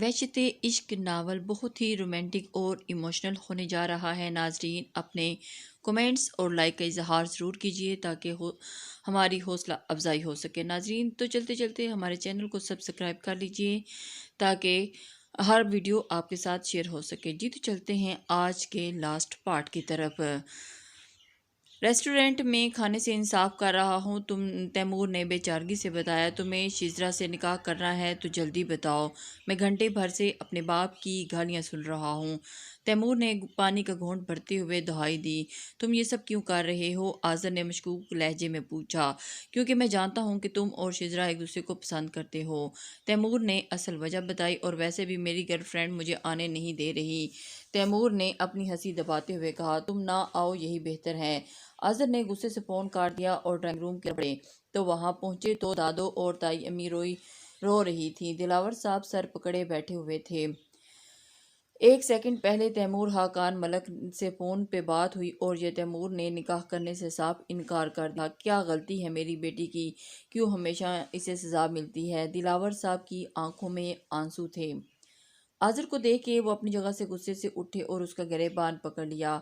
وحشت عشق ناول بہت ہی رومانٹک اور ایموشنل ہونے جا رہا ہے۔ ناظرین اپنے کومنٹس اور لائک کا اظہار ضرور کیجیے تاکہ ہماری حوصلہ افزائی ہو سکے۔ ناظرین تو چلتے چلتے ہمارے چینل کو سبسکرائب کر لیجیے تاکہ ہر ویڈیو آپ کے ساتھ شیئر ہو سکے۔ جی تو چلتے ہیں آج کے لاسٹ پارٹ کی طرف۔ ریسٹورنٹ میں کھانے سے انصاف کر رہا ہوں تیمور نے بے چارگی سے بتایا، تمہیں شجرا سے نکاح کرنا ہے تو جلدی بتاؤ، میں گھنٹے بھر سے اپنے باپ کی گالیاں سن رہا ہوں۔ تیمور نے پانی کا گھونٹ بھرتے ہوئے دہائی دی، تم یہ سب کیوں کر رہے ہو؟ آذر نے مشکوک لہجے میں پوچھا۔ کیونکہ میں جانتا ہوں کہ تم اور شجرا ایک دوسرے کو پسند کرتے ہو، تیمور نے اصل وجہ بتائی، اور ویسے بھی میری گرل فرینڈ مجھے آنے نہیں دے رہی۔ تیمور نے اپنی ہنسی دباتے ہوئے کہا، تم نہ آؤ یہی بہتر ہے۔ آذر نے غصے سے فون کاٹ دیا اور ڈرائنگ روم کے پڑے تو وہاں پہنچے تو دادو اور تائی امی رو رہی تھیں۔ دلاور صاحب سر پکڑے بیٹھے ہوئے تھے۔ ایک سیکنڈ پہلے تیمور خاقان ملک سے فون پہ بات ہوئی اور یہ تیمور نے نکاح کرنے سے صاف انکار کر دیا۔ کیا غلطی ہے میری بیٹی کی؟ کیوں ہمیشہ اسے سزا ملتی ہے؟ دلاور صاحب کی آنکھوں میں آنسو تھے۔ آذر کو دیکھ کے وہ اپنی جگہ سے غصے سے اٹھے اور اس کا گریبان پکڑ لیا۔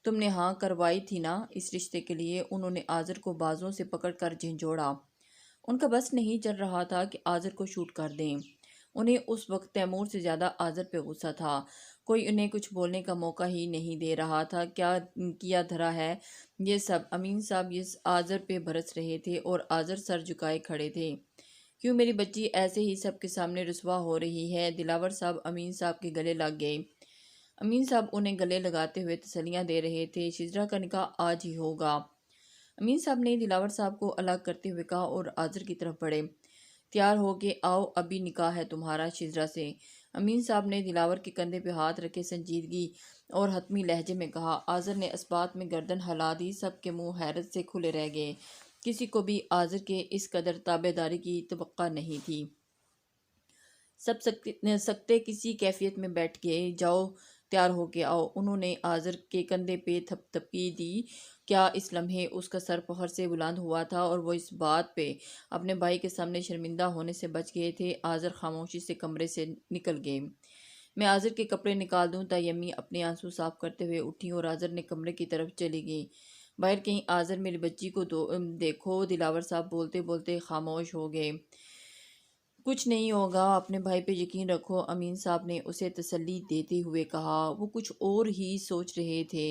تم نے ہاں کروائی تھی نا اس رشتے کے لیے؟ انہوں نے آذر کو بازوں سے پکڑ کر جھنجھوڑا۔ ان کا بس نہیں چل رہا تھا کہ آذر کو شوٹ کر دیں۔ انہیں اس وقت تیمور سے زیادہ آذر پہ غصہ تھا۔ کوئی انہیں کچھ بولنے کا موقع ہی نہیں دے رہا تھا۔ کیا کیا دھرا ہے یہ سب؟ امین صاحب یہ آذر پہ برس رہے تھے اور آذر سر جھکائے کھڑے تھے۔ کیوں میری بچی ایسے ہی سب کے سامنے رسوا ہو رہی ہے؟ دلاور صاحب امین صاحب کے گلے لگ گئے۔ امین صاحب انہیں گلے لگاتے ہوئے تسلیاں دے رہے تھے، شجرا کا نکاح آج ہی ہوگا۔ امین صاحب نے دلاور صاحب کو الگ کرتے ہوئے کہا اور آذر کی طرف بڑھے، تیار ہو کے آؤ، ابھی نکاح ہے تمہارا شجرا سے۔ امین صاحب نے دلاور کے کندھے پہ ہاتھ رکھے سنجیدگی اور حتمی لہجے میں کہا۔ آذر نے اس بات میں گردن ہلا دی۔ سب کے منہ حیرت سے کھلے رہ گئے۔ کسی کو بھی آذر کے اس قدر تابع داری کی توقع نہیں تھی۔ سب سکتے کسی کیفیت میں بیٹھ گئے۔ جاؤ تیار ہو کے آؤ، انہوں نے آذر کے کندھے پہ تھپکی دی۔ کیا اس لمحے اس کا سر فخر سے بلند ہوا تھا اور وہ اس بات پہ اپنے بھائی کے سامنے شرمندہ ہونے سے بچ گئے تھے؟ آذر خاموشی سے کمرے سے نکل گئے۔ میں آذر کے کپڑے نکال دوں؟ تائی امی اپنے آنسو صاف کرتے ہوئے اٹھیں اور آذر نے کمرے کی طرف چلی گئیں۔ باہر کہیں آذر میری بچی کو دیکھو، دلاور صاحب بولتے بولتے خاموش ہو گئے۔ کچھ نہیں ہوگا، اپنے بھائی پہ یقین رکھو، امین صاحب نے اسے تسلی دیتے ہوئے کہا۔ وہ کچھ اور ہی سوچ رہے تھے۔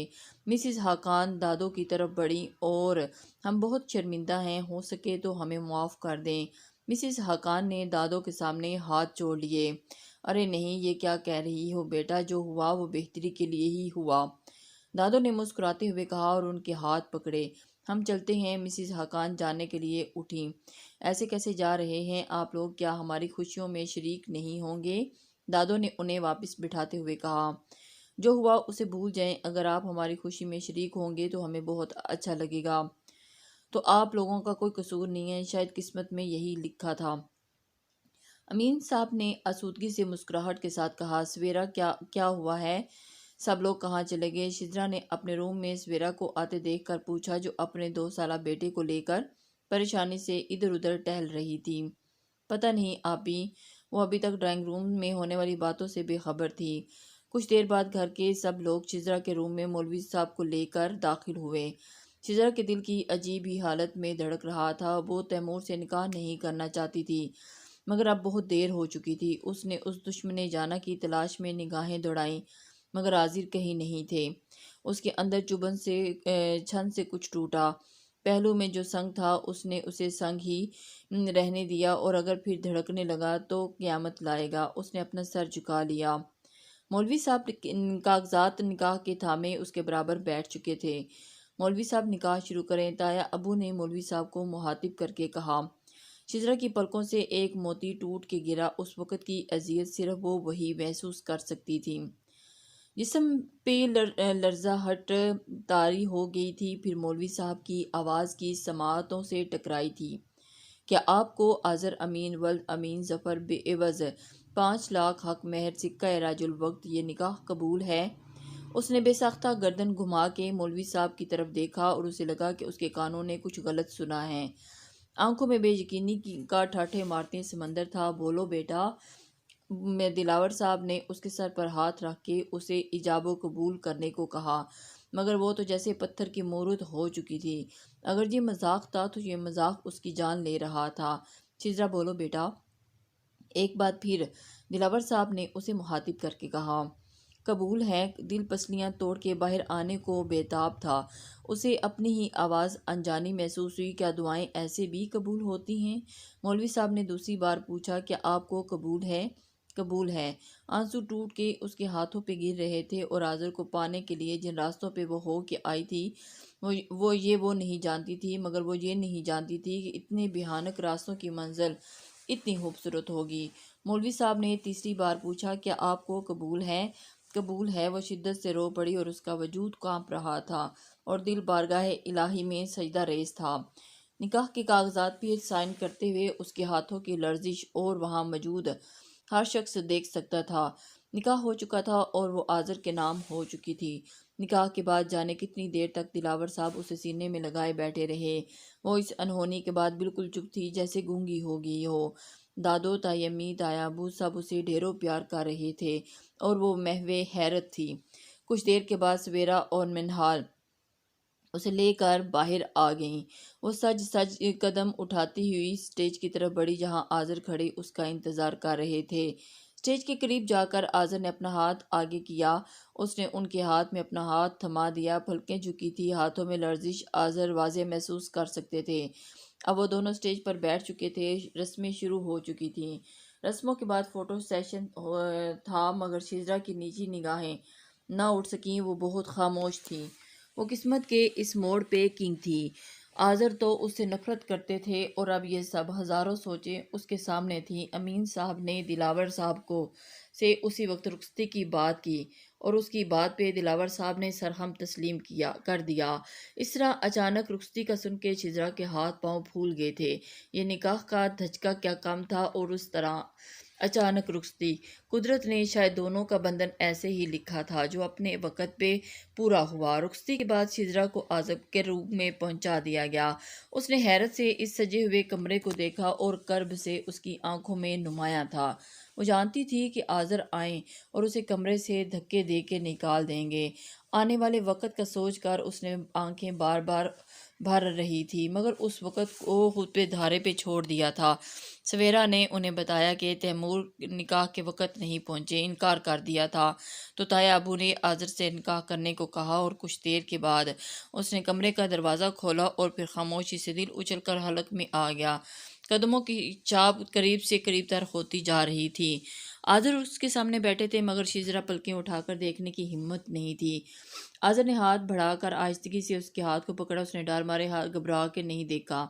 مسز خاقان دادو کی طرف بڑھیں اور ہم بہت شرمندہ ہیں، ہو سکے تو ہمیں معاف کر دیں۔ مسز خاقان نے دادو کے سامنے ہاتھ جوڑ لیے۔ ارے نہیں، یہ کیا کہہ رہی ہو بیٹا، جو ہوا وہ بہتری کے لیے ہی ہوا، دادو نے مسکراتے ہوئے کہا اور ان کے ہاتھ پکڑے۔ ہم چلتے ہیں۔ مسز خاقان جانے کے لیے اٹھیں۔ ایسے کیسے جا رہے ہیں آپ لوگ؟ کیا ہماری خوشیوں میں شریک نہیں ہوں گے؟ دادو نے انہیں واپس بٹھاتے ہوئے کہا۔ جو ہوا اسے بھول جائیں، اگر آپ ہماری خوشی میں شریک ہوں گے تو ہمیں بہت اچھا لگے گا۔ تو آپ لوگوں کا کوئی قصور نہیں ہے، شاید قسمت میں یہی لکھا تھا۔ امین صاحب نے آسودگی سے مسکراہٹ کے ساتھ کہا۔ سویرا کیا ہوا ہے؟ سب لوگ کہاں چلے گئے؟ شجرا نے اپنے روم میں سویرا کو آتے دیکھ کر پوچھا، جو اپنے 2 سالہ بیٹے کو لے کر پریشانی سے ادھر ادھر ٹہل رہی تھی۔ پتہ نہیں آپی، وہ ابھی تک ڈرائنگ روم میں ہونے والی باتوں سے بے خبر تھی۔ کچھ دیر بعد گھر کے سب لوگ شجرا کے روم میں مولوی صاحب کو لے کر داخل ہوئے۔ شجرا کے دل کی عجیب ہی حالت میں دھڑک رہا تھا۔ وہ تیمور سے نکاح نہیں کرنا چاہتی تھی، مگر اب بہت دیر ہو چکی تھی۔ اس نے اس دشمن جانہ کی تلاش میں نگاہیں دوڑائیں، مگر آذر کہیں نہیں تھے۔ اس کے اندر چبھن سے چھن سے کچھ ٹوٹا۔ پہلو میں جو سنگ تھا اس نے اسے سنگ ہی رہنے دیا، اور اگر پھر دھڑکنے لگا تو قیامت لائے گا۔ اس نے اپنا سر جھکا لیا۔ مولوی صاحب کاغذات نکاح کے تھامے اس کے برابر بیٹھ چکے تھے۔ مولوی صاحب نکاح شروع کریں، تایا ابو نے مولوی صاحب کو مخاطب کر کے کہا۔ شجرا کی پلکوں سے ایک موتی ٹوٹ کے گرا۔ اس وقت کی اذیت صرف وہی محسوس کر سکتی تھی۔ جسم پہ لرزاہٹ طاری ہو گئی تھی۔ پھر مولوی صاحب کی آواز کی سماعتوں سے ٹکرائی تھی۔ کیا آپ کو آذر امین ولد امین ظفر بے عوض 5 لاکھ حق مہر سکہ راج الوقت یہ نکاح قبول ہے؟ اس نے بے ساختہ گردن گھما کے مولوی صاحب کی طرف دیکھا اور اسے لگا کہ اس کے کانوں نے کچھ غلط سنا ہے۔ آنکھوں میں بے یقینی کا ٹھاٹھے مارتے سمندر تھا۔ بولو بیٹا، میں دلاور صاحب نے اس کے سر پر ہاتھ رکھ کے اسے ایجاب و قبول کرنے کو کہا، مگر وہ تو جیسے پتھر کی مورد ہو چکی تھی۔ اگر یہ مذاق تھا تو یہ مذاق اس کی جان لے رہا تھا۔ شزرا بولو بیٹا۔ ایک بار پھر دلاور صاحب نے اسے مخاطب کر کے کہا۔ قبول ہے۔ دل پسلیاں توڑ کے باہر آنے کو بےتاب تھا۔ اسے اپنی ہی آواز انجانی محسوس ہوئی۔ کیا دعائیں ایسے بھی قبول ہوتی ہیں؟ مولوی صاحب نے دوسری بار پوچھا۔ کیا آپ کو قبول ہے؟ قبول ہے۔ آنسو ٹوٹ کے اس کے ہاتھوں پہ گر رہے تھے، اور آذر کو پانے کے لیے جن راستوں پہ وہ ہو کے آئی تھی وہ نہیں جانتی تھی، مگر وہ یہ نہیں جانتی تھی کہ اتنے بھیانک راستوں کی منزل اتنی خوبصورت ہوگی۔ مولوی صاحب نے تیسری بار پوچھا۔ کیا آپ کو قبول ہے؟ قبول ہے۔ وہ شدت سے رو پڑی اور اس کا وجود کانپ رہا تھا اور دل بارگاہ الہی میں سجدہ ریز تھا۔ نکاح کے کاغذات پہ سائن کرتے ہوئے اس کے ہاتھوں کی لرزش اور وہاں موجود ہر شخص دیکھ سکتا تھا۔ نکاح ہو چکا تھا اور وہ آذر کے نام ہو چکی تھی۔ نکاح کے بعد جانے کتنی دیر تک دلاور صاحب اسے سینے میں لگائے بیٹھے رہے۔ وہ اس انہونی کے بعد بالکل چپ تھی، جیسے گونگی ہو گئی ہو۔ دادو، تائی امی، تایا ابو سب اسے ڈھیروں پیار کر رہے تھے اور وہ محو حیرت تھی۔ کچھ دیر کے بعد سویرا اور منہال اسے لے کر باہر آ گئیں۔ وہ سج قدم اٹھاتی ہوئی اسٹیج کی طرف بڑھی، جہاں آذر کھڑے اس کا انتظار کر رہے تھے۔ اسٹیج کے قریب جا کر آذر نے اپنا ہاتھ آگے کیا۔ اس نے ان کے ہاتھ میں اپنا ہاتھ تھما دیا۔ پلکیں جھکی تھی، ہاتھوں میں لرزش آذر واضح محسوس کر سکتے تھے۔ اب وہ دونوں اسٹیج پر بیٹھ چکے تھے۔ رسمیں شروع ہو چکی تھیں۔ رسموں کے بعد فوٹو سیشن تھا، مگر شزرا کی نیچی نگاہیں نہ اٹھ سکیں۔ وہ بہت خاموش تھی۔ وہ قسمت کے اس موڑ پہ کنگ تھی۔ آذر تو اس سے نفرت کرتے تھے، اور اب یہ سب ہزاروں سوچیں اس کے سامنے تھیں۔ امین صاحب نے دلاور صاحب سے اسی وقت رخصتی کی بات کی، اور اس کی بات پہ دلاور صاحب نے سرہم تسلیم کر دیا۔ اس طرح اچانک رخصتی کا سن کے شزرا کے ہاتھ پاؤں پھول گئے تھے۔ یہ نکاح کا دھچکا کیا کم تھا، اور اس طرح اچانک رخصتی۔ قدرت نے شاید دونوں کا بندھن ایسے ہی لکھا تھا، جو اپنے وقت پہ پورا ہوا۔ رخصتی کے بعد شزرا کو عازب کے روم میں پہنچا دیا گیا۔ اس نے حیرت سے اس سجے ہوئے کمرے کو دیکھا، اور کرب سے اس کی آنکھوں میں نمایاں تھا۔ وہ جانتی تھی کہ آذر آئیں اور اسے کمرے سے دھکے دے کے نکال دیں گے۔ آنے والے وقت کا سوچ کر اس نے آنکھیں بار بار بھر رہی تھی، مگر اس وقت کو خود پہ دھارے پہ چھوڑ دیا تھا۔ سویرا نے انہیں بتایا کہ تیمور نکاح کے وقت نہیں پہنچے، انکار کر دیا تھا، تو تایا ابو نے آذر سے نکاح کرنے کو کہا، اور کچھ دیر کے بعد اس نے کمرے کا دروازہ کھولا اور پھر خاموشی سے دل اچھل کر حلق میں آ گیا۔ قدموں کی چاپ قریب سے قریب تر ہوتی جا رہی تھی۔ آذر اس کے سامنے بیٹھے تھے، مگر شزرا پلکیں اٹھا کر دیکھنے کی ہمت نہیں تھی۔ آذر نے ہاتھ بڑھا کر آہستگی سے اس کے ہاتھ کو پکڑا۔ اس نے ڈر مارے گھبرا کے نہیں دیکھا،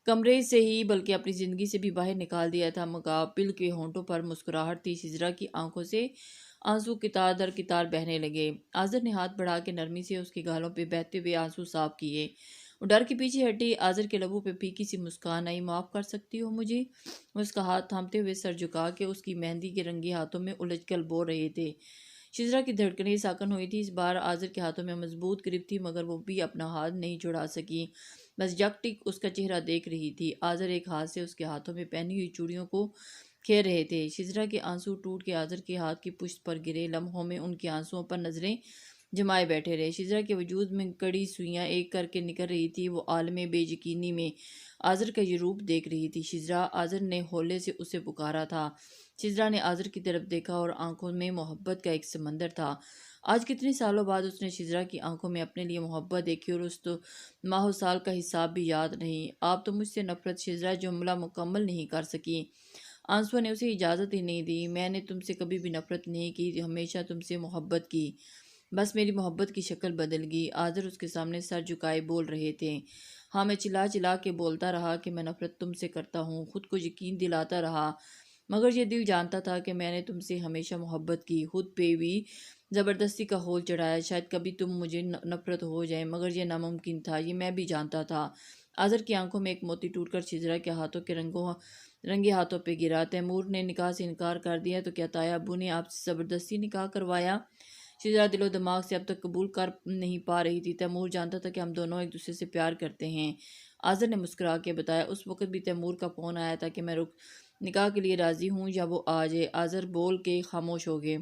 کمرے سے ہی بلکہ اپنی زندگی سے بھی باہر نکال دیا تھا۔ مقابل کے ہونٹوں پر مسکراہٹ تھی۔ شزرا کی آنکھوں سے آنسو قطار در قطار بہنے لگے۔ آذر نے ہاتھ بڑھا کے نرمی سے اس کے گالوں پہ بہتے ہوئے آنسو صاف کیے۔ وہ ڈر کے پیچھے ہٹی۔ آذر کے لبوں پہ پھیکی سی مسکان آئی۔ معاف کر سکتی ہو مجھے؟ وہ اس کا ہاتھ تھامتے ہوئے سر جھکا کے اس کی مہندی کے رنگی ہاتھوں میں الجھ کر بول رہے تھے۔ شزرا کی دھڑکنیں ساکن ہوئی تھی۔ اس بار آذر کے ہاتھوں میں مضبوط گرفت تھی، مگر وہ بھی اپنا ہاتھ نہیں چھڑا سکی، بس یکٹک اس کا چہرہ دیکھ رہی تھی۔ آذر ایک ہاتھ سے اس کے ہاتھوں میں پہنی ہوئی چوڑیوں کو کھیر رہے تھے۔ شزرا کے آنسو ٹوٹ کے آذر کے ہاتھ کی پشت پر گرے۔ لمحوں میں ان کے آنسوؤں پر نظریں جمائے بیٹھے رہے۔ شزرا کے وجود میں کڑی سوئیاں ایک کر کے نکل رہی تھی۔ وہ عالم بے یقینی میں آذر کا یہ روپ دیکھ رہی تھی۔ شزرا! آذر نے ہولے سے اسے پکارا تھا۔ شزرا نے آذر کی طرف دیکھا، اور آنکھوں میں محبت کا ایک سمندر تھا۔ آج کتنے سالوں بعد اس نے شزرا کی آنکھوں میں اپنے لیے محبت دیکھی، اور اس تو ماہ و سال کا حساب بھی یاد نہیں۔ آپ تو مجھ سے نفرت، شزرا جملہ مکمل نہیں کر سکی۔ آنسوؤں نے اسے اجازت ہی نہیں دی۔ میں نے تم سے کبھی بھی نفرت نہیں کی، ہمیشہ تم سے محبت کی، بس میری محبت کی شکل بدل گئی۔ آذر اس کے سامنے سر جھکائے بول رہے تھے۔ ہاں، میں چلا چلا کے بولتا رہا کہ میں نفرت تم سے کرتا ہوں، خود کو یقین دلاتا رہا، مگر یہ دل جانتا تھا کہ میں نے تم سے ہمیشہ محبت کی، خود پہ بھی زبردستی کا ہول چڑھایا، شاید کبھی تم مجھے نفرت ہو جائے، مگر یہ ناممکن تھا، یہ میں بھی جانتا تھا۔ آذر کی آنکھوں میں ایک موتی ٹوٹ کر شزرا کے ہاتھوں کے رنگے ہاتھوں پہ گرا۔ تیمور نے نکاح سے انکار کر دیا، تو کیا تایا ابو نے آپ سے زبردستی نکاح کروایا؟ شزرا دل و دماغ سے اب تک قبول کر نہیں پا رہی تھی۔ تیمور جانتا تھا کہ ہم دونوں ایک دوسرے سے پیار کرتے ہیں، آذر نے مسکرا کے بتایا۔ اس وقت بھی تیمور کا فون آیا تھا کہ میں نکاح کے لیے راضی ہوں یا وہ آ جائے۔ آذر بول کے خاموش ہو گئے۔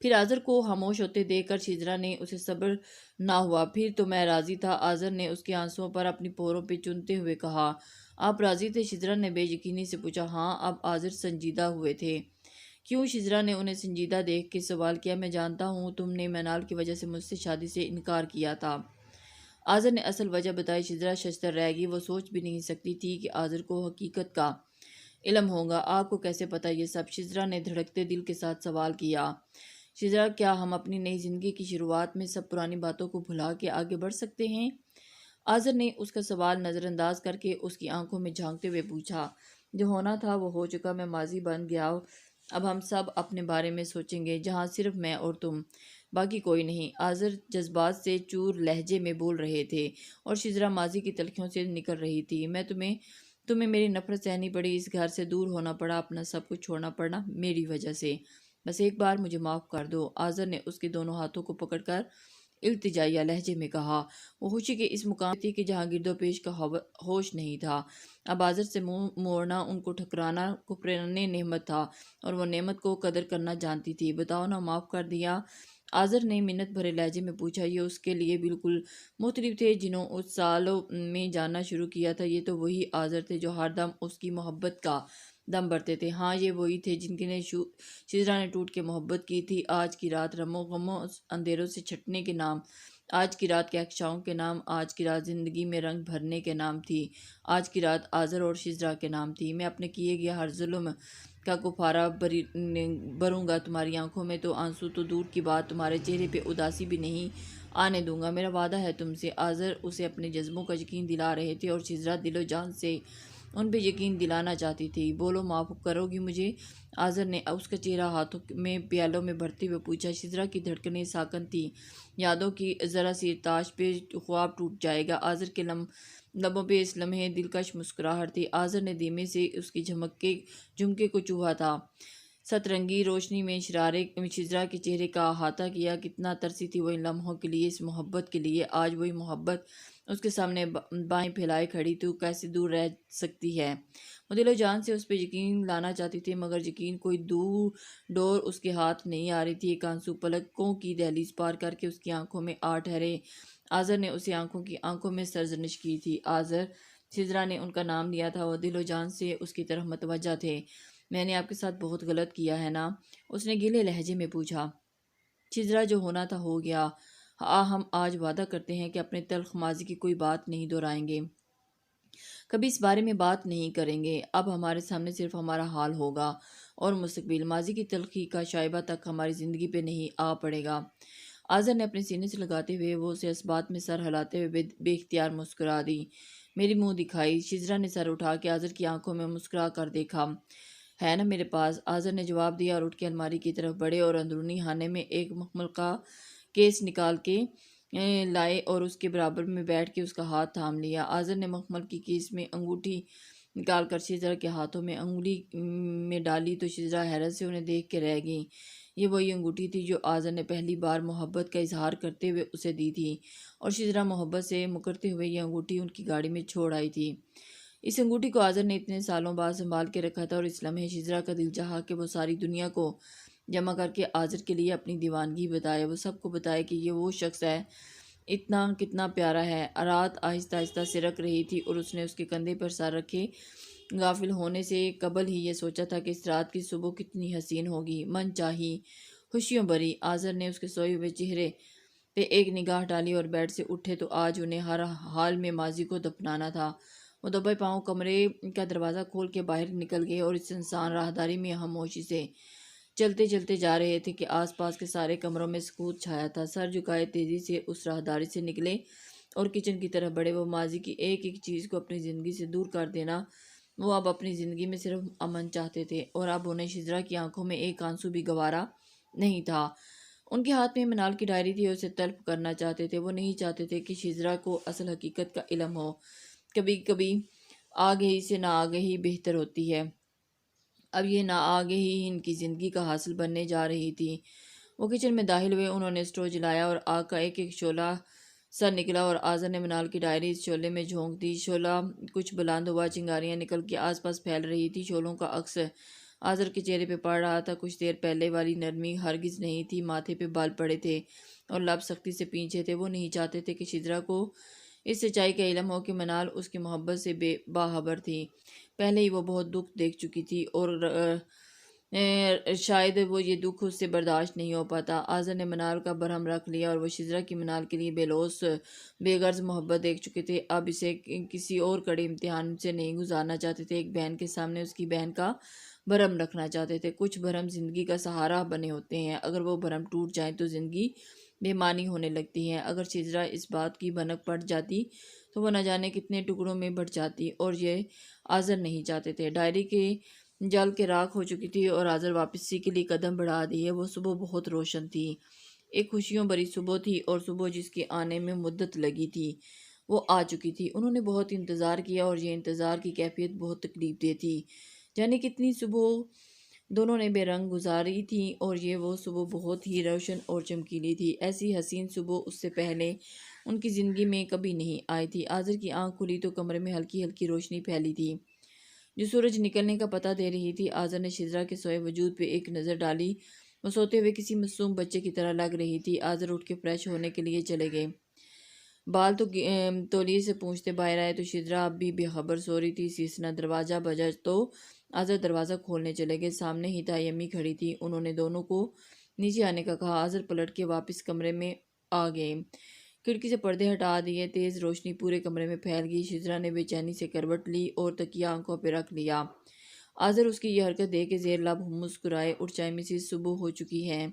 پھر آذر کو خاموش ہوتے دیکھ کر شجرا نے اسے صبر نہ ہوا۔ پھر تو میں راضی تھا، آذر نے اس کے آنسوؤں پر اپنی پوروں پہ چنتے ہوئے کہا۔ آپ راضی تھے؟ شجرا نے بے یقینی سے پوچھا۔ ہاں، اب آذر سنجیدہ ہوئے تھے۔ کیوں؟ شجرا نے انہیں سنجیدہ دیکھ کے سوال کیا۔ میں جانتا ہوں تم نے منال کی وجہ سے مجھ سے شادی سے انکار کیا تھا۔ آذر نے اصل وجہ بتائی۔ شجرا ششدر رہ گئی، وہ سوچ بھی نہیں سکتی تھی کہ آذر کو حقیقت کا علم ہوگا۔ آپ کو کیسے پتہ یہ سب؟ شجرا نے دھڑکتے دل کے ساتھ سوال کیا۔ شجرا، کیا ہم اپنی نئی زندگی کی شروعات میں سب پرانی باتوں کو بھلا کے آگے بڑھ سکتے ہیں؟ آذر نے اس کا سوال نظر انداز کر کے اس کی آنکھوں میں جھانکتے ہوئے پوچھا۔ جو ہونا تھا وہ ہو چکا، میں ماضی بن گیا۔ اب ہم سب اپنے بارے میں سوچیں گے، جہاں صرف میں اور تم، باقی کوئی نہیں۔ آذر جذبات سے چور لہجے میں بول رہے تھے اور شجرا ماضی کی تلخیوں سے نکل رہی تھی۔ تمہیں میری نفرت سہنی پڑی، اس گھر سے دور ہونا پڑا، اپنا سب کچھ چھوڑنا پڑا میری وجہ سے۔ بس ایک بار مجھے معاف کر دو۔ آذر نے اس کے دونوں ہاتھوں کو پکڑ کر التجائیہ لہجے میں کہا۔ وہ خوشی کے اس مقام تھی کہ جہاں گرد و پیش کا ہوش نہیں تھا۔ اب آذر سے منہ موڑنا، ان کو ٹھکرانا کفرانے نعمت تھا اور وہ نعمت کو قدر کرنا جانتی تھی۔ بتاؤ نا، معاف کر دیا؟ آذر نے منت بھرے لہجے میں پوچھا۔ یہ اس کے لیے بالکل مختلف تھے جنہوں اس سالوں میں جاننا شروع کیا تھا۔ یہ تو وہی آذر تھے جو ہر دم اس کی محبت کا دم بھرتے تھے۔ ہاں، یہ وہی تھے جن کے نے شجرا نے ٹوٹ کے محبت کی تھی۔ آج کی رات غموں اندھیروں سے چھٹنے کے نام، آج کی رات کہکشاؤں کے نام، آج کی رات زندگی میں رنگ بھرنے کے نام تھی۔ آج کی رات آذر اور شجرا کے نام تھی۔ میں اپنے کیے گئے ہر ظلم کا کفارہ بھروں گا تمہاری آنکھوں میں تو آنسو تو دور کی بات، تمہارے چہرے پہ اداسی بھی نہیں آنے دوں گا، میرا وعدہ ہے تم سے۔ آذر اسے اپنے جذبوں کا یقین دلا رہے تھے اور شجرا دل و جان سے ان پہ یقین دلانا چاہتی تھی۔ بولو، معاف کرو گی مجھے؟ آذر نے اس کا چہرہ ہاتھوں میں پیالوں میں بھرتے ہوئے پوچھا۔ شجرا کی دھڑکنیں ساکن تھی، یادوں کی ذرا سی تاش پہ خواب ٹوٹ جائے گا۔ آذر کے لبوں پہ اس لمحے دلکش مسکراہٹ تھی۔ آذر نے دھیمے سے اس کی جھمکے کو چھوا تھا۔ سترنگی روشنی میں شرارے شجرا کے چہرے کا احاطہ کیا۔ کتنا ترسی تھی وہ ان لمحوں کے لیے، اس محبت کے لیے۔ آج وہی محبت اس کے سامنے بائیں پھیلائے کھڑی تھی، کیسے دور رہ سکتی ہے؟ وہ دل و جان سے اس پہ یقین لانا چاہتی تھی، مگر یقین کوئی ڈور اس کے ہاتھ نہیں آ رہی تھی۔ ایک آنسو پلکوں کی دہلیز پار کر کے اس کی آنکھوں میں آ ٹھہرے۔ آذر نے اسے آنکھوں میں سرزنش کی تھی۔ آذر، شجرا نے ان کا نام لیا تھا، وہ دل و جان سے اس کی طرف متوجہ تھے۔ میں نے آپ کے ساتھ بہت غلط کیا ہے نا؟ اس نے گیلے لہجے میں پوچھا۔ شجرا، جو ہونا تھا ہو گیا۔ ہم آج وعدہ کرتے ہیں کہ اپنے تلخ ماضی کی کوئی بات نہیں دہرائیں گے، کبھی اس بارے میں بات نہیں کریں گے۔ اب ہمارے سامنے صرف ہمارا حال ہوگا اور مستقبل۔ ماضی کی تلخی کا شائبہ تک ہماری زندگی پہ نہیں آ پڑے گا۔ آذر نے اپنے سینے سے لگاتے ہوئے وہ اسے اس بات میں سر ہلاتے ہوئے بے اختیار مسکرا دی، میری منہ دکھائی۔ شجرا نے سر اٹھا کے آذر کی آنکھوں میں مسکرا کر دیکھا۔ ہے نا میرے پاس؟ آذر نے جواب دیا اور اٹھ کے الماری کی طرف بڑھے اور اندرونی خانے میں ایک مخمل کا کیس نکال کے لائے اور اس کے برابر میں بیٹھ کے اس کا ہاتھ تھام لیا۔ آذر نے مخمل کی کیس میں انگوٹھی نکال کر شجرا کے ہاتھوں میں انگلی میں ڈالی تو شجرا حیرت سے انہیں دیکھ کے رہ گئی۔ یہ وہی انگوٹھی تھی جو آذر نے پہلی بار محبت کا اظہار کرتے ہوئے اسے دی تھی، اور شجرا محبت سے مکرتے ہوئے یہ انگوٹھی ان کی گاڑی میں چھوڑ آئی تھی۔ اس انگوٹھی کو آذر نے اتنے سالوں بعد سنبھال کے رکھا تھا، اور اس لمحے شجرا کا دل چاہا کہ وہ ساری دنیا کو جمع کر کے آذر کے لیے اپنی دیوانگی بتائے، وہ سب کو بتائے کہ یہ وہ شخص ہے، اتنا کتنا پیارا ہے۔ رات آہستہ آہستہ سرک رہی تھی اور اس نے اس کے کندھے پر سر رکھے غافل ہونے سے قبل ہی یہ سوچا تھا کہ اس رات کی صبح کتنی حسین ہوگی، من چاہی، خوشیوں بھری۔ آذر نے اس کے سوئے ہوئے چہرے پہ ایک نگاہ ڈالی اور بیڈ سے اٹھے تو آج انہیں ہر حال میں ماضی کو دفنانا تھا۔ وہ دبے پاؤں کمرے کا دروازہ کھول کے باہر نکل گئے اور اس سنسان راہداری میں خاموشی سے چلتے چلتے جا رہے تھے کہ آس پاس کے سارے کمروں میں سکوت چھایا تھا۔ سر جھکائے تیزی سے اس راہداری سے نکلے اور کچن کی طرف بڑھے۔ وہ ماضی کی ایک ایک چیز کو اپنی زندگی سے دور کر دینا، وہ اب اپنی زندگی میں صرف امن چاہتے تھے، اور اب انہیں شجرا کی آنکھوں میں ایک آنسو بھی گوارا نہیں تھا۔ ان کے ہاتھ میں منال کی ڈائری تھی، اسے طلب کرنا چاہتے تھے۔ وہ نہیں چاہتے تھے کہ شجرا کو اصل حقیقت کا علم ہو۔ کبھی کبھی آگہی سے نا آگہی بہتر ہوتی ہے۔ اب یہ نا آگہی ان کی زندگی کا حاصل بننے جا رہی تھی۔ وہ کچن میں داخل ہوئے، انہوں نے اسٹوو جلایا اور آگ کا ایک ایک شعلہ سر نکلا اور آذر نے منال کی ڈائری اس شعلے میں جھونک دی۔ شعلہ کچھ بلند ہوا، چنگاریاں نکل کے آس پاس پھیل رہی تھی۔ شعلوں کا عکس آذر کے چہرے پہ پڑ رہا تھا۔ کچھ دیر پہلے والی نرمی ہرگز نہیں تھی۔ ماتھے پہ بال پڑے تھے اور لب سختی سے پیچھے تھے۔ وہ نہیں چاہتے تھے کہ شجرا کو اس سچائی کا علم ہو کہ منال اس کی محبت سے باخبر تھی۔ پہلے ہی وہ بہت دکھ دیکھ چکی تھی اور شاید وہ یہ دکھ اس سے برداشت نہیں ہو پاتا۔ آذر نے منال کا برہم رکھ لیا اور وہ شجرا کی منال کے لیے بے لوث بے غرض محبت دیکھ چکے تھے۔ اب اسے کسی اور کڑے امتحان سے نہیں گزارنا چاہتے تھے۔ ایک بہن کے سامنے اس کی بہن کا بھرم رکھنا چاہتے تھے۔ کچھ بھرم زندگی کا سہارا بنے ہوتے ہیں، اگر وہ بھرم ٹوٹ جائیں تو زندگی بے معنی ہونے لگتی ہے۔ اگر شجرا اس بات کی بھنک پڑ جاتی تو وہ نہ جانے کتنے ٹکڑوں میں بٹ جاتی، اور یہ آذر نہیں چاہتے تھے۔ ڈائری کے جل کے راکھ ہو چکی تھی اور آذر واپسی کے لیے قدم بڑھا دیے۔ وہ صبح بہت روشن تھی، ایک خوشیوں بھری صبح تھی، اور صبح جس کے آنے میں مدت لگی تھی وہ آ چکی تھی۔ انہوں نے بہت انتظار کیا اور یہ انتظار کی کیفیت بہت تکلیف دہ تھی۔ جانے کتنی صبح دونوں نے بے رنگ گزاری تھی، اور یہ وہ صبح بہت ہی روشن اور چمکیلی تھی۔ ایسی حسین صبح اس سے پہلے ان کی زندگی میں کبھی نہیں آئی تھی۔ آذر کی آنکھ کھلی تو کمرے میں ہلکی ہلکی روشنی پھیلی تھی جو سورج نکلنے کا پتہ دے رہی تھی۔ آذر نے شجرا کے سوئے وجود پہ ایک نظر ڈالی۔ وہ سوتے ہوئے کسی معصوم بچے کی طرح لگ رہی تھی۔ آذر اٹھ کے فریش ہونے کے لیے چلے گئے۔ بال تولیے سے پونچھتے باہر آئے تو شجرا اب بھی بے خبر سو رہی تھی۔ سیسنا دروازہ بجا تو آذر دروازہ کھولنے چلے گئے۔ سامنے ہی تائی امی کھڑی تھی۔ انہوں نے دونوں کو نیچے آنے کا کہا۔ آذر پلٹ کے واپس کمرے میں آ گئے، کھڑکی سے پردے ہٹا دیے۔ تیز روشنی پورے کمرے میں پھیل گئی۔ شجرا نے بے چینی سے کروٹ لی اور تکیہ آنکھوں پہ رکھ لیا۔ آذر اس کی یہ حرکت دیکھ کے زیر لب مسکرائے۔ اٹھ جائیں مسز، صبح ہو چکی ہے،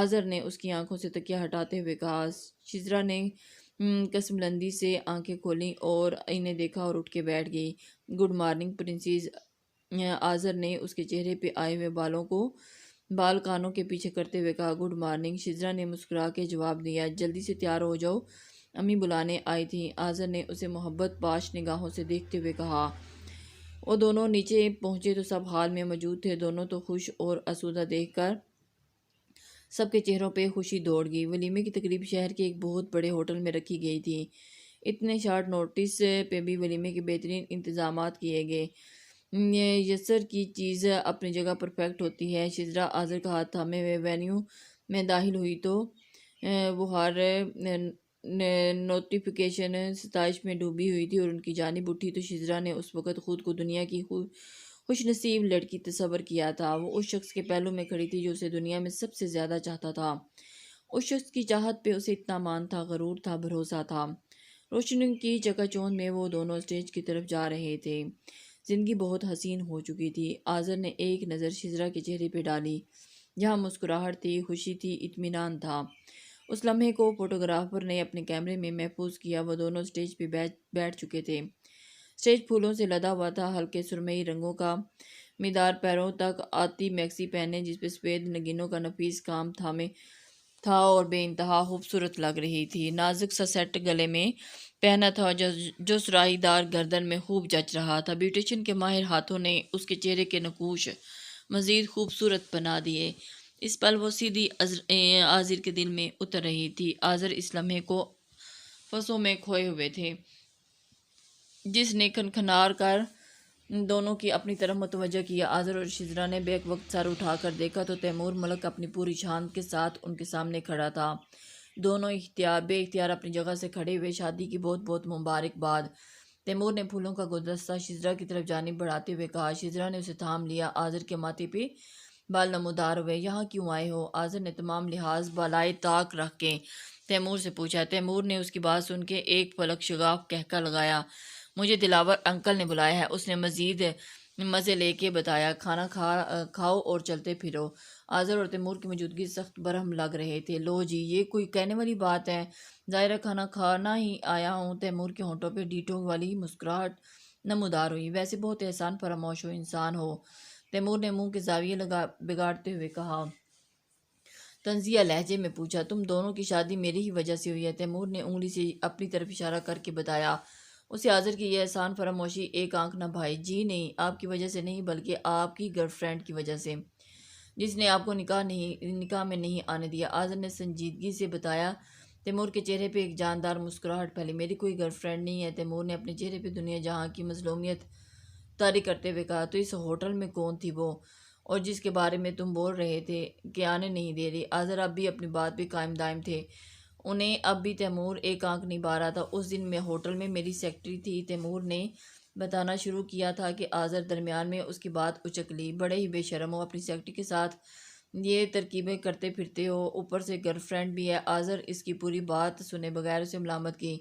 آذر نے اس کی آنکھوں سے تکیہ ہٹاتے ہوئے کہا۔ شجرا نے قسملندی سے آنکھیں کھولیں اور انہیں دیکھا اور اٹھ کے بیٹھ گئی۔ گڈ مارننگ پرنسز، آذر نے اس کے چہرے پہ آئے ہوئے بال کانوں کے پیچھے کرتے ہوئے کہا۔ گڈ مارننگ، شجرا نے مسکرا کے جواب دیا۔ جلدی سے تیار ہو جاؤ، امی بلانے آئی تھیں، آذر نے اسے محبت پاش نگاہوں سے دیکھتے ہوئے کہا۔ وہ دونوں نیچے پہنچے تو سب ہال میں موجود تھے۔ دونوں تو خوش اور آسودہ دیکھ کر سب کے چہروں پہ خوشی دوڑ گئی۔ ولیمے کی تقریب شہر کے ایک بہت بڑے ہوٹل میں رکھی گئی تھی۔ اتنے شارٹ نوٹس پہ بھی ولیمے کے بہترین انتظامات کیے گئے۔ یسر کی چیز اپنی جگہ پرفیکٹ ہوتی ہے۔ شجرا آذر کا ہاتھ تھامے ہوئے وینیو میں داخل ہوئی تو وہ ہر نوٹیفیکیشن ستائش میں ڈوبی ہوئی تھی اور ان کی جانب اٹھی تو شجرا نے اس وقت خود کو دنیا کی خوش نصیب لڑکی تصور کیا تھا۔ وہ اس شخص کے پہلو میں کھڑی تھی جو اسے دنیا میں سب سے زیادہ چاہتا تھا۔ اس شخص کی چاہت پہ اسے اتنا مان تھا، غرور تھا، بھروسہ تھا۔ روشنی کی چکا چوند میں وہ دونوں اسٹیج کی طرف جا رہے تھے۔ زندگی بہت حسین ہو چکی تھی۔ آذر نے ایک نظر شجرا کے چہرے پہ ڈالی، جہاں مسکراہٹ تھی، خوشی تھی، اطمینان تھا۔ اس لمحے کو فوٹوگرافر نے اپنے کیمرے میں محفوظ کیا۔ وہ دونوں اسٹیج پہ بیٹھ چکے تھے۔ اسٹیج پھولوں سے لدا ہوا تھا، ہلکے سرمئی رنگوں کا مدار، پیروں تک آتی میکسی پہنے جس پہ سفید نگینوں کا نفیس کام تھا اور بے انتہا خوبصورت لگ رہی تھی۔ نازک سا سیٹ گلے میں پہنا تھا جو سراہی دار گردن میں خوب جچ رہا تھا۔ بیوٹیشین کے ماہر ہاتھوں نے اس کے چہرے کے نقوش مزید خوبصورت بنا دیے۔ اس پل وہ سیدھی آذر کے دل میں اتر رہی تھی۔ آذر اس لمحے کو فصوں میں کھوئے ہوئے تھے جس نے کھنکھنار کر دونوں کی اپنی طرف متوجہ کیا۔ آذر اور شجرا نے بیک وقت سر اٹھا کر دیکھا تو تیمور ملک اپنی پوری شان کے ساتھ ان کے سامنے کھڑا تھا۔ دونوں بے اختیار اپنی جگہ سے کھڑے ہوئے۔ شادی کی بہت بہت مبارکباد، تیمور نے پھولوں کا گلدستہ شجرا کی طرف جانب بڑھاتے ہوئے کہا۔ شجرا نے اسے تھام لیا۔ آذر کے ماتھے پہ بال نمودار ہوئے۔ یہاں کیوں آئے ہو؟ آذر نے تمام لحاظ بالائے طاق رکھ کے تیمور سے پوچھا۔ تیمور نے اس کی بات سن کے ایک پلک شگاف کہکا لگایا۔ مجھے دلاور انکل نے بلایا ہے، اس نے مزید مزے لے کے بتایا۔ کھانا کھاؤ اور چلتے پھرو۔ آذر اور تیمور کی موجودگی سخت برہم لگ رہے تھے۔ لو جی، یہ کوئی کہنے والی بات ہے، ظاہر ہے کھانا کھانا ہی آیا ہوں۔ تیمور کے ہونٹوں پہ ڈیٹو والی مسکراہٹ نمودار ہوئی۔ ویسے بہت احسان فراموش انسان ہو، تیمور نے منہ کے زاویے بگاڑتے ہوئے کہا۔ طنزیہ لہجے میں پوچھا، تم دونوں کی شادی میری ہی وجہ سے ہوئی ہے؟ تیمور نے انگلی سے اپنی طرف اشارہ کر کے بتایا۔ اسے آذر کی یہ احسان فراموشی ایک آنکھ نہ بھائی۔ جی نہیں، آپ کی وجہ سے نہیں بلکہ آپ کی گرل فرینڈ کی وجہ سے، جس نے آپ کو نکاح میں نہیں آنے دیا۔ آذر نے سنجیدگی سے بتایا۔ تیمور کے چہرے پہ ایک جاندار مسکراہٹ پھیلی۔ میری کوئی گرل فرینڈ نہیں ہے، تیمور نے اپنے چہرے پہ دنیا جہاں کی مظلومیت طاری کرتے ہوئے کہا۔ تو اس ہوٹل میں کون تھی وہ، اور جس کے بارے میں تم بول رہے تھے کہ آنے نہیں دے رہی؟ آذر اب بھی اپنی بات پہ قائم دائم تھے۔ انہیں اب بھی تیمور ایک آنکھ نہیں بھا رہا تھا۔ اس دن میں ہوٹل میں میری سیکرٹری تھی، تیمور نے بتانا شروع کیا تھا کہ آذر درمیان میں اس کی بات اچک لی۔ بڑے ہی بے شرم ہو، اپنی سیکرٹری کے ساتھ یہ ترکیبیں کرتے پھرتے ہو، اوپر سے گرل فرینڈ بھی ہے۔ آذر اس کی پوری بات سنے بغیر اسے ملامت کی۔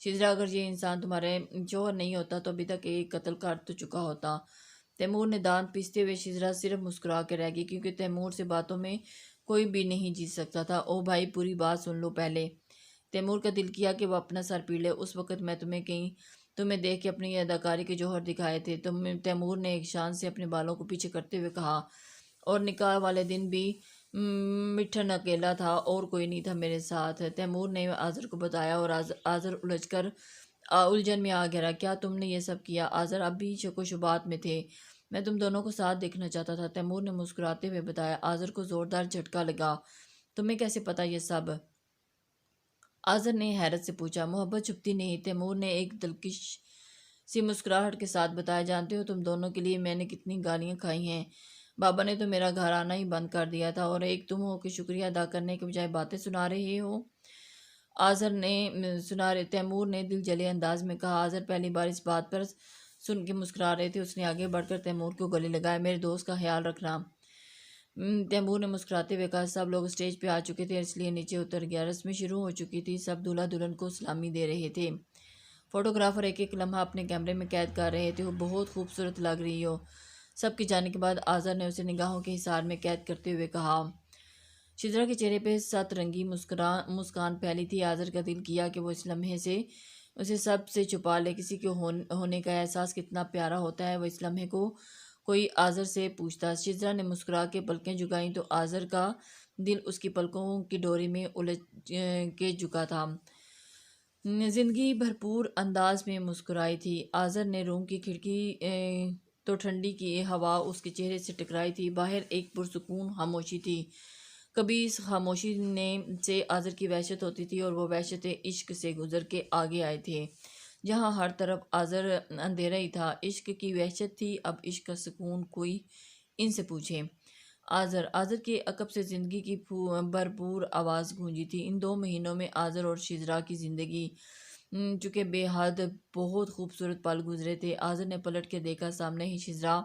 شجرا، اگر یہ انسان تمہارے شوہر نہیں ہوتا تو ابھی تک ایک قتل کر تو چکا ہوتا۔ تیمور نے دانت پیستے ہوئے شجرا صرف مسکرا کے رہ گئی، کیونکہ تیمور سے باتوں میں کوئی بھی نہیں جیت سکتا تھا۔ او بھائی، پوری بات سن لو پہلے۔ تیمور کا دل کیا کہ وہ اپنا سر پیڑ لے۔ اس وقت میں تمہیں دیکھ کے اپنی اداکاری کے جوہر دکھائے تھے۔ تیمور نے ایک شان سے اپنے بالوں کو پیچھے کرتے ہوئے کہا، اور نکاح والے دن بھی مٹھن اکیلا تھا اور کوئی نہیں تھا میرے ساتھ۔ تیمور نے آذر کو بتایا اور آذر الجھن میں آ گیا۔ کیا تم نے یہ سب کیا؟ آذر اب بھی شک و شبہات میں تھے۔ میں تم دونوں کو ساتھ دیکھنا چاہتا تھا، تیمور نے مسکراتے ہوئے بتایا۔ آذر کو زوردار جھٹکا لگا۔ تمہیں کیسے پتا یہ سب؟ آذر نے حیرت سے پوچھا۔ محبت چھپتی نہیں، تیمور نے ایک دلکش سی مسکراہٹ کے ساتھ بتایا۔ جانتے ہو تم دونوں کے لیے میں نے کتنی گالیاں کھائی ہیں؟ بابا نے تو میرا گھر آنا ہی بند کر دیا تھا، اور ایک تم ہو کہ شکریہ ادا کرنے کے بجائے باتیں سنا رہے ہو۔ تیمور نے دل جلے انداز میں کہا۔ آذر پہلی بار اس بات پر سن کے مسکرا رہے تھے۔ اس نے آگے بڑھ کر تیمور کو گلے لگایا۔ میرے دوست کا خیال رکھنا، تیمور نے مسکراتے ہوئے کہا۔ سب لوگ اسٹیج پہ آ چکے تھے، اس لیے نیچے اتر گیا۔ رسمیں شروع ہو چکی تھی، سب دولہا دلہن کو سلامی دے رہے تھے۔ فوٹوگرافر ایک ایک لمحہ اپنے کیمرے میں قید کر رہے تھے۔ وہ بہت خوبصورت لگ رہی ہو۔ سب کے جانے کے بعد آذر نے اسے نگاہوں کے حصار میں قید کرتے ہوئے کہا۔ شجرا کے چہرے پہ ست رنگی مسکان پھیلی تھی۔ آذر کا دل کیا کہ وہ اس لمحے سے اسے سب سے چھپا لے۔ کسی کے ہونے کا احساس کتنا پیارا ہوتا ہے، وہ اس لمحے کو کوئی آذر سے پوچھتا۔ شجرا نے مسکرا کے پلکیں جھکائیں تو آذر کا دل اس کی پلکوں کی ڈوری میں الجھ کے جھکا تھا۔ زندگی بھرپور انداز میں مسکرائی تھی۔ آذر نے روم کی کھڑکی تو ٹھنڈی کی ہوا اس کے چہرے سے ٹکرائی تھی۔ باہر ایک پرسکون خاموشی تھی۔ کبھی اس خاموشی سے آذر کی وحشت ہوتی تھی، اور وہ وحشت عشق سے گزر کے آگے آئے تھے۔ جہاں ہر طرف آذر اندھیرا ہی تھا، عشق کی وحشت تھی۔ اب عشق کا سکون کوئی ان سے پوچھے۔ آذر کے عقب سے زندگی کی بھرپور آواز گونجی تھی۔ ان 2 مہینوں میں آذر اور شجرا کی زندگی چونکہ بے حد بہت خوبصورت پل گزرے تھے۔ آذر نے پلٹ کے دیکھا، سامنے ہی شجرا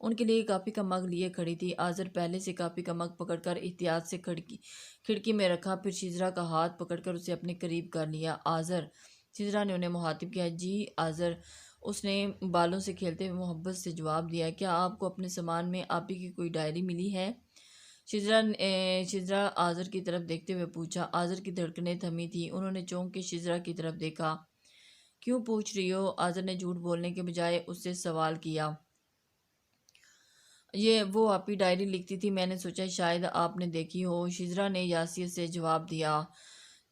ان کے لیے کافی کا مگ لیے کھڑی تھی۔ آذر پہلے سے کافی کا مگ پکڑ کر احتیاط سے کھڑکی میں رکھا، پھر شجرا کا ہاتھ پکڑ کر اسے اپنے قریب کر لیا۔ آذر، شجرا نے انہیں مخاطب کیا۔ جی آذر، اس نے بالوں سے کھیلتے ہوئے محبت سے جواب دیا۔ کیا آپ کو اپنے سامان میں آپی کی کوئی ڈائری ملی ہے؟ شجرا آذر کی طرف دیکھتے ہوئے پوچھا۔ آذر کی دھڑکنیں تھمی تھی۔ انہوں نے چونک کے شجرا کی طرف دیکھا۔ کیوں پوچھ رہی ہو؟ آذر نے جھوٹ بولنے کے بجائے اس سے سوال کیا۔ وہ آپی ڈائری لکھتی تھی، میں نے سوچا شاید آپ نے دیکھی ہو۔ شجرا نے یاسیت سے جواب دیا۔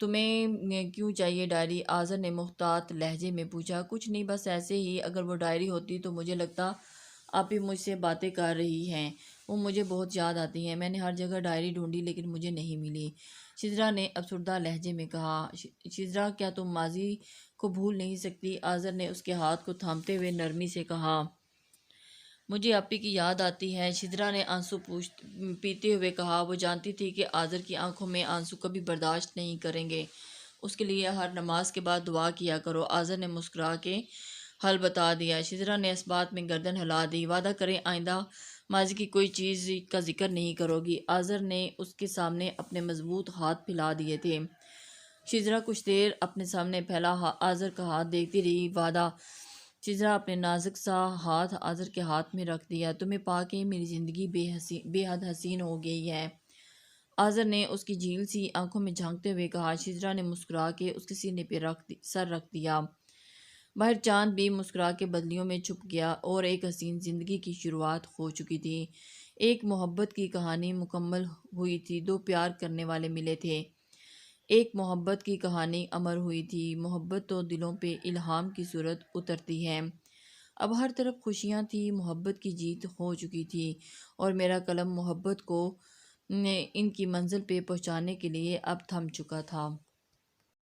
تمہیں کیوں چاہیے ڈائری؟ آذر نے محتاط لہجے میں پوچھا۔ کچھ نہیں، بس ایسے ہی۔ اگر وہ ڈائری ہوتی تو مجھے لگتا آپی مجھ سے باتیں کر رہی ہیں۔ وہ مجھے بہت یاد آتی ہیں۔ میں نے ہر جگہ ڈائری ڈھونڈی لیکن مجھے نہیں ملی، شجرا نے افسردہ لہجے میں کہا۔ شجرا، کیا تم ماضی کو بھول نہیں سکتی؟ آذر نے اس کے ہاتھ کو تھامتے ہوئے نرمی سے کہا۔ مجھے آپی کی یاد آتی ہے، شجرا نے آنسو پیتے ہوئے کہا۔ وہ جانتی تھی کہ آذر کی آنکھوں میں آنسو کبھی برداشت نہیں کریں گے۔ اس کے لیے ہر نماز کے بعد دعا کیا کرو۔ آذر نے مسکرا کے حل بتا دیا۔ شجرا نے اس بات میں گردن ہلا دی۔ وعدہ کریں آئندہ ماضی کی کوئی چیز کا ذکر نہیں کرو گی۔ آذر نے اس کے سامنے اپنے مضبوط ہاتھ پھیلا دیے تھے۔ شجرا کچھ دیر اپنے سامنے پھیلا آذر کا ہاتھ دیکھتی رہی۔ وعدہ؟ شجرا اپنے نازک سا ہاتھ آذر کے ہاتھ میں رکھ دیا۔ تمہیں پا کے میری زندگی بے حد حسین ہو گئی ہے، آذر نے اس کی جھیل سی آنکھوں میں جھانکتے ہوئے کہا۔ شجرا نے مسکرا کے اس کے سینے پہ سر رکھ دیا۔ باہر چاند بھی مسکرا کے بدلیوں میں چھپ گیا، اور ایک حسین زندگی کی شروعات ہو چکی تھی۔ ایک محبت کی کہانی مکمل ہوئی تھی۔ 2 پیار کرنے والے ملے تھے۔ ایک محبت کی کہانی امر ہوئی تھی۔ محبت تو دلوں پہ الہام کی صورت اترتی ہے۔ اب ہر طرف خوشیاں تھیں۔ محبت کی جیت ہو چکی تھی، اور میرا قلم محبت کو ان کی منزل پہ پہنچانے کے لیے اب تھم چکا تھا۔